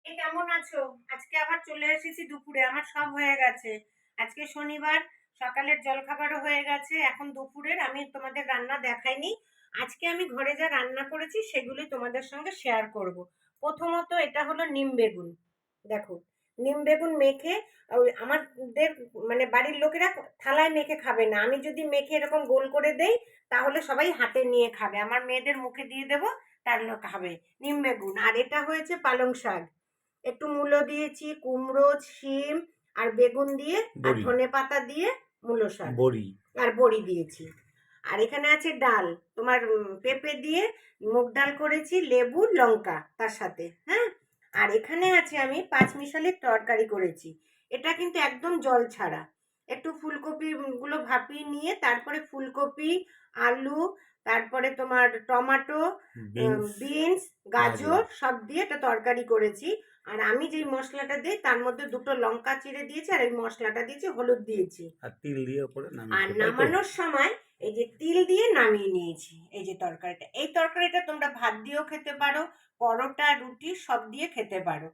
এই কেমন আছো? আজকে আবার চলে এসেছি দুপুরে, আমার সব হয়ে গেছে। আজকে শনিবার, সকালের জলখাবারও হয়ে গেছে, এখন দুপুরের আমি তোমাদের রান্না দেখাইনি। আজকে আমি ঘরে যা রান্না করেছি সেগুলি তোমাদের সঙ্গে শেয়ার করব। প্রথমত এটা হলো নিম বেগুন। দেখো, নিম বেগুন মেখে আমাদের মানে বাড়ির লোকেরা থালায় মেখে খাবে না, আমি যদি মেখে এরকম গোল করে দেই তাহলে সবাই হাতে নিয়ে খাবে, আমার মেয়েদের মুখে দিয়ে দেবো, তার খাবে। নিম বেগুন। আর এটা হয়েছে পালং শাক, একটু মূলো দিয়েছি, কুমড়ো, শিম আর বেগুন দিয়ে, আর ধনে পাতা দিয়ে মূলো শাক, বড়ি আর বড়ি দিয়েছি। আর এখানে আছে ডাল, তোমার পেঁপে দিয়ে মুগ ডাল করেছি, লেবু লঙ্কা তার সাথে, হ্যাঁ। আর এখানে আছে আমি পাঁচমিশালির তরকারি করেছি, এটা কিন্তু একদম জল ছাড়া। একটু ফুলকপি গুলো ভাপিয়ে নিয়ে তারপরে ফুলকপি, আলু, তারপরে তোমার টমেটো, বিনস, গাজর সব দিয়ে একটা তরকারি করেছি। আর আমি যেই মশলাটা দিই তার মধ্যে দুটো লঙ্কা চিড়ে দিয়েছি, আর এই মশলাটা দিয়েছি, হলুদ দিয়েছি, আর তিল দিয়ে উপরে নামিয়েছি। আর নামানোর সময় এই যে তিল দিয়ে নামিয়ে নিয়েছি। এই যে তরকারিটা, এই তরকারিটা তোমরা ভাত দিয়েও খেতে পারো, পরোটা, রুটি সব দিয়ে খেতে পারো।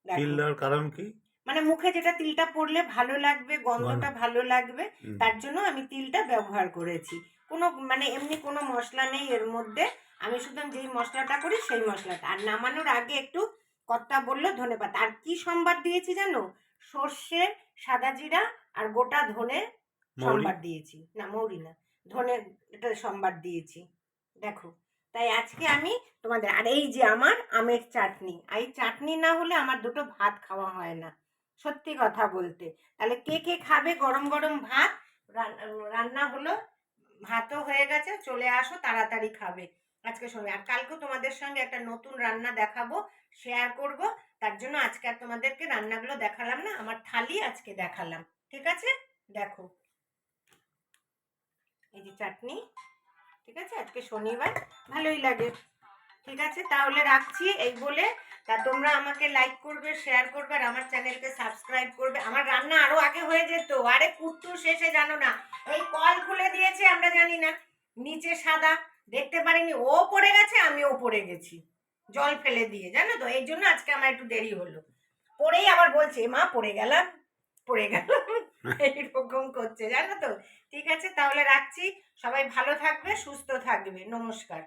তিল দেওয়ার কারণ কি? মানে মুখে যেটা তিলটা পড়লে ভালো লাগবে, গন্ধটা ভালো লাগবে, তার জন্য আমি তিলটা ব্যবহার করেছি। কোনো মানে এমনি কোনো মশলা নেই এর মধ্যে, আমি শুধু যেই মশলাটা করি সেই মশলাটা। আর নামানোর আগে একটু কর্তা বললো ধনেপাতা। আর কি সম্বাদ দিয়েছি জানো? সর্ষে, সাদা জিরা আর গোটা ধনে সম্বাদ দিয়েছি, না মৌরি না, ধনে, এটা সম্বাদ দিয়েছি। দেখো, তাই আজকে আমি তোমাদের, আর এই যে আমার আমের চাটনি, এই চাটনি না হলে আমার দুটো ভাত খাওয়া হয় না, সত্যি কথা বলতে। তাহলে কে কে খাবে গরম গরম ভাত? রান্না হলো, ভাতও হয়ে গেছে, চলে আসো তাড়াতাড়ি খাবে। আজকে শোনো, আর কালকেও তোমাদের সঙ্গে একটা নতুন রান্না দেখাবো, শেয়ার করব। তার জন্য আজকে আর তোমাদেরকে রান্নাগুলো দেখালাম না, আমার থালি আজকে দেখালাম। ঠিক আছে, দেখো এই যে চাটনি। ঠিক আছে, আজকে শনিবার, ভালোই লাগে। ঠিক আছে, তাহলে রাখছি এই বলে। তা তোমরা আমাকে লাইক করবে, শেয়ার করবে, আর আমার চ্যানেলকে সাবস্ক্রাইব করবে। আমার রান্না আরো আগে হয়ে যেত, আরে কুট্টু শেষে জানো না, এই কল খুলে দিয়েছে, আমরা জানি না, নিচে সাদা দেখতে পারিনি, ও পড়ে গেছে, আমিও পড়ে গেছি জল ফেলে দিয়ে, জানো তো, এই জন্য আজকে আমার একটু দেরি হলো। পড়েই আবার বলছে মা পড়ে গেলাম, পড়ে গেলাম, এইরকম করছে, জানো তো। ঠিক আছে, তাহলে রাখছি, সবাই ভালো থাকবে, সুস্থ থাকবে, নমস্কার।